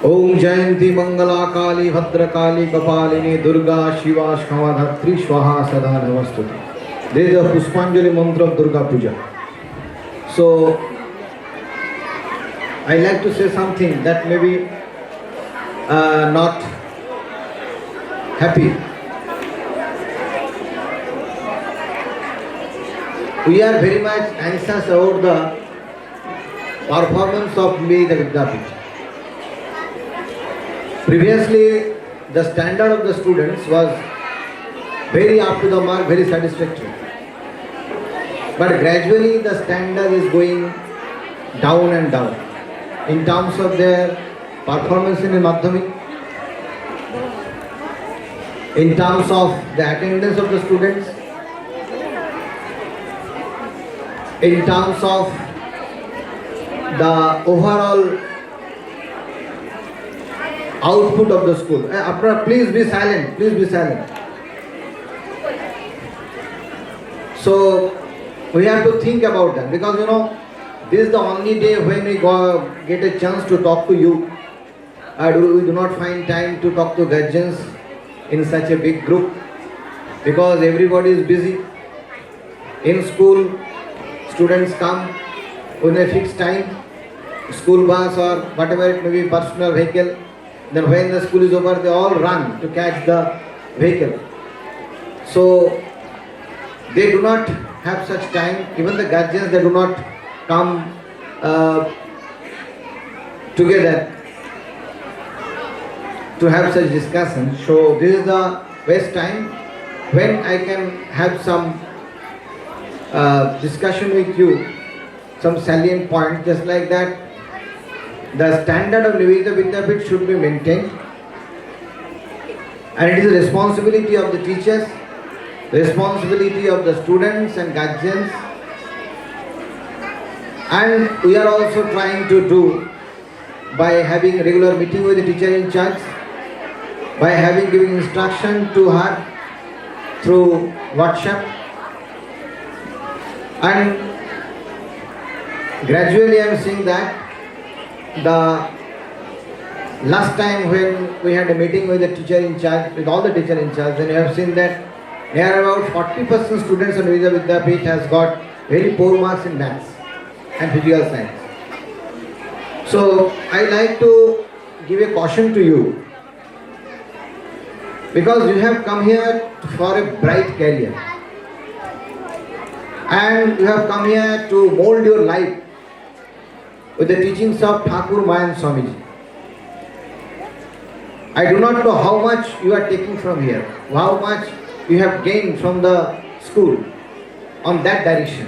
ओम जयंती मंगला काली भद्रकाली कपालिनी दुर्गा शिवा क्षमा धात्री स्वाहा सदा नमस्तुते. This is the Puspanjali mantra of Durga Puja. So I like to say something that may be not happy. We are very much anxious about the performance of the Vidyapith. Previously, the standard of the students was very up to the mark, very satisfactory. But gradually the standard is going down and down in terms of their performance in the Madhyamik, in terms of the attendance of the students, in terms of the overall output of the school. Please be silent. Please be silent. So we have to think about that, because this is the only day when we get a chance to talk to you. We do not find time to talk to guardians in such a big group, because everybody is busy. In school, students come on a fixed time, school bus or whatever it may be, personal vehicle. Then when the school is over, they all run to catch the vehicle. So they do not have such time. Even the guardians, they do not come together to have such discussion. So this is the best time when I can have some discussion with you, some salient point, just like that. The standard of Nivedita Vidyapith should be maintained, and it is the responsibility of the teachers, responsibility of the students and guardians, and we are also trying to do by having regular meeting with the teacher in charge, by giving instruction to her through WhatsApp, and gradually I am seeing that the last time when we had a meeting with the teacher in charge, with all the teacher in charge, then you have seen that near about 40% students on Nivedita Vidyapith has got very poor marks in maths and physical science. So I like to give a caution to you, because you have come here for a bright career, and you have come here to mold your life with the teachings of Thakur Mayan Swamiji. I do not know how much you are taking from here, how much you have gained from the school on that direction.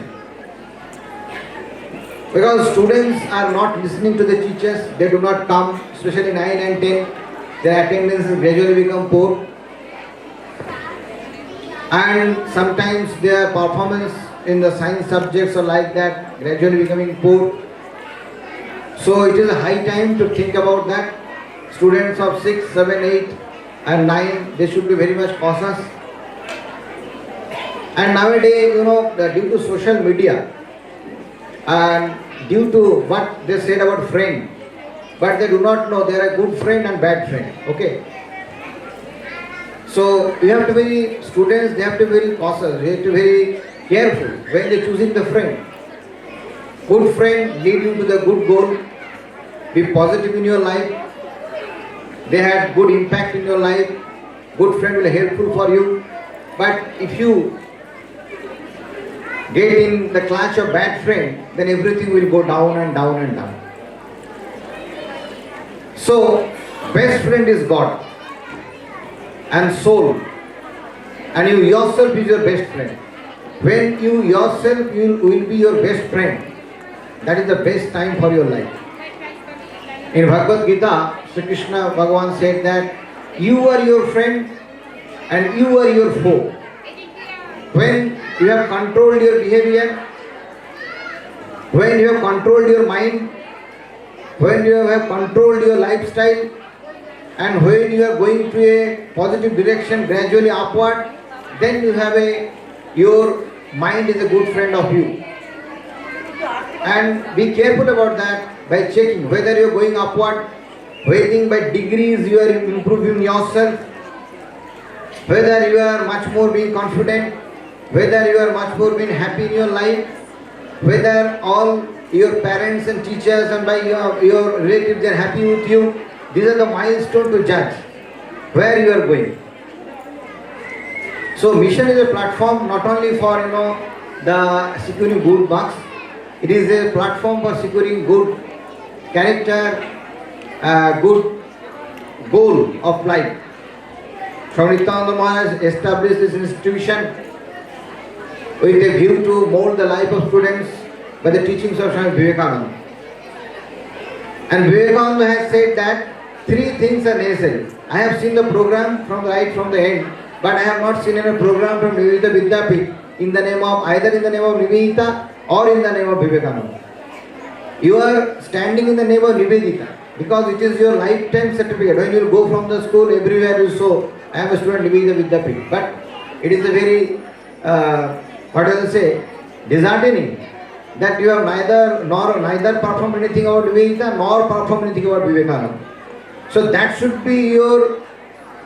Because students are not listening to the teachers, they do not come, especially 9 and 10, their attendance has gradually become poor. And sometimes their performance in the science subjects are like that, gradually becoming poor. So it is a high time to think about that. Students of 6, 7, 8 and 9, they should be very much cautious. And nowadays, due to social media and due to what they said about friend, but they do not know there are good friend and bad friend. Okay. So you have to be, students, they have to be very cautious, they have to be very careful when they choosing the friend. Good friend lead you to the good goal. Be positive in your life. They had good impact in your life. Good friend will be helpful for you. But if you get in the clutch of bad friend, then everything will go down and down and down. So, best friend is God and soul, and you yourself is your best friend. When you yourself will be your best friend, that is the best time for your life. In Bhagavad Gita, Sri Krishna Bhagavan said that you are your friend and you are your foe. When you have controlled your behavior, when you have controlled your mind, when you have controlled your lifestyle, and when you are going to a positive direction, gradually upward, then you have your mind is a good friend of you. And be careful about that by checking whether you are going upward, whether by degrees you are improving yourself, whether you are much more being confident, whether you are much more being happy in your life, whether all your parents and teachers and by your relatives are happy with you. These are the milestones to judge where you are going. So mission is a platform not only for the securing good marks, it is a platform for securing good character, good goal of life. Swami Nityananda Maharaj established this institution with a view to mold the life of students by the teachings of Swami Vivekananda. And Vivekananda has said that 3 things are necessary. I have seen the program from the end, but I have not seen any program from Nivedita Vidyapith in the name of either in the name of Nivedita or in the name of Vivekananda. You are standing in the name of Nivedita because it is your lifetime certificate. When you go from the school, everywhere you show, I am a student Nivedita Vidyapit. But it is a very, what do I say, disheartening that you have neither performed anything about Nivedita nor performed anything about Vivekananda. So that should be your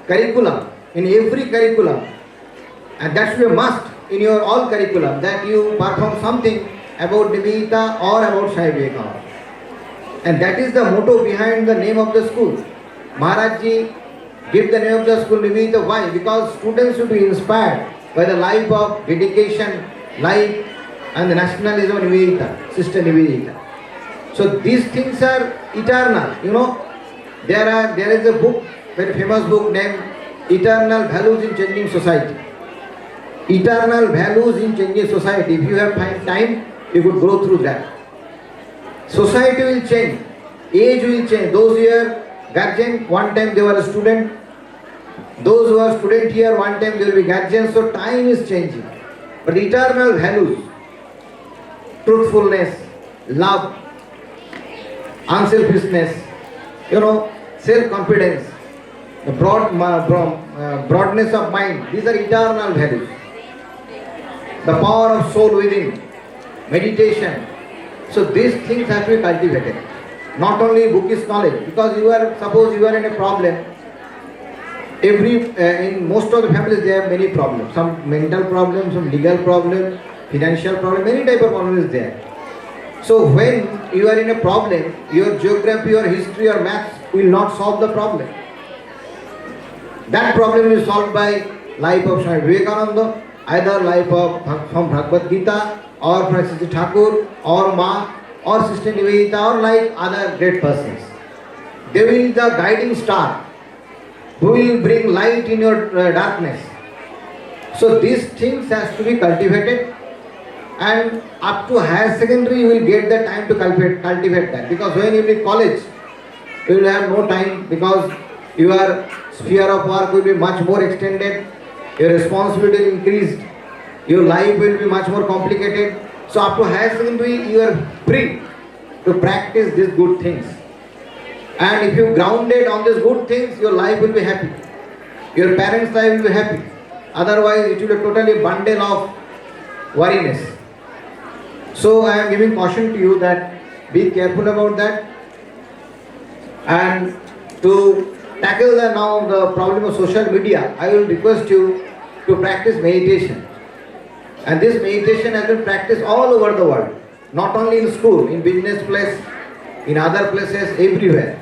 curriculum, in every curriculum. And that should be a must in your all curriculum, that you perform something about Nivedita or about Swami Vivekananda. And that is the motto behind the name of the school. Maharaj Ji gave the name of the school Nivedita. Why? Because students should be inspired by the life of dedication, life and the nationalism of Nivedita, Sister Nivedita. So these things are eternal. You know, there is a book, very famous book named Eternal Values in Changing Society. Eternal Values in Changing Society. If you have time, you could go through that. Society will change, age will change. Those who are guardian, one time they were a student. Those who are student here, one time they will be guardians. So time is changing. But the eternal values, truthfulness, love, unselfishness, self-confidence, the broadness of mind, these are eternal values. The power of soul within, meditation. So these things have to be cultivated. Not only bookish knowledge, because suppose you are in a problem. In most of the families they have many problems. Some mental problems, some legal problems, financial problems, many type of problems is there. So when you are in a problem, your geography or history or maths will not solve the problem. That problem is solved by life of Swami Vivekananda, either life of from Bhagavad Gita or from Sister Thakur or Ma or Sister Nivedita or like other great persons. They will be the guiding star who will bring light in your darkness. So these things has to be cultivated, and up to higher secondary you will get the time to cultivate that, because when you be college you will have no time, because your sphere of work will be much more extended, your responsibility will increase, your life will be much more complicated. So up to higher secondary you are free to practice these good things. And if you grounded on these good things, your life will be happy. Your parents' life will be happy. Otherwise it will be totally bundle of worriness. So I am giving caution to you that be careful about that. And to tackle now the problem of social media, I will request you to practice meditation. And this meditation has been practiced all over the world, not only in school, in business place, in other places, everywhere.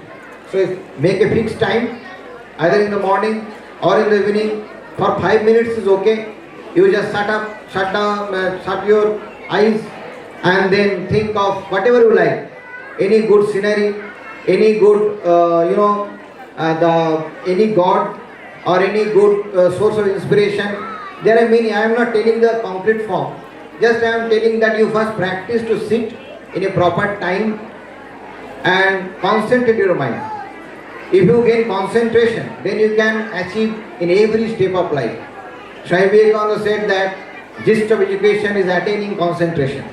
So make a fixed time, either in the morning or in the evening. For 5 minutes is okay. You just shut your eyes and then think of whatever you like. Any good scenery, any good, any God or any good source of inspiration. There are many. I am not telling the concrete form. Just I am telling that you first practice to sit in a proper time and concentrate your mind. If you gain concentration, then you can achieve in every step of life. Swami Vivekananda said that gist of education is attaining concentration.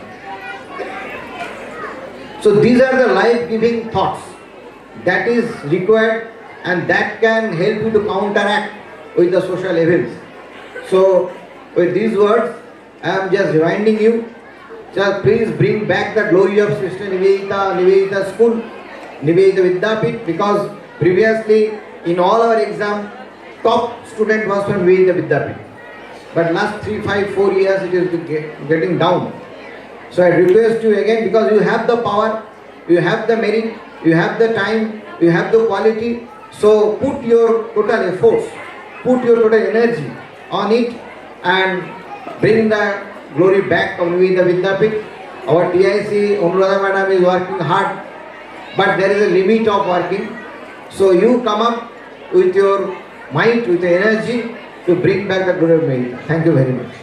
So these are the life-giving thoughts that is required, and that can help you to counteract with the social evils. So with these words, I am just reminding you, just please bring back the glory of Sister Nivedita school, Nivedita Vidyapit, because previously in all our exam, top student was from Nivedita Vidyapit. But last 3, 5, 4 years it is getting down. So I request you again, because you have the power, you have the merit, you have the time, you have the quality. So put your total efforts, put your total energy on it and bring the glory back of Nivedita Vidyapit. Our TIC, Anuradha Madam is working hard, but there is a limit of working. So you come up with your might, with the energy to bring back the glory of Nivedita. Thank you very much.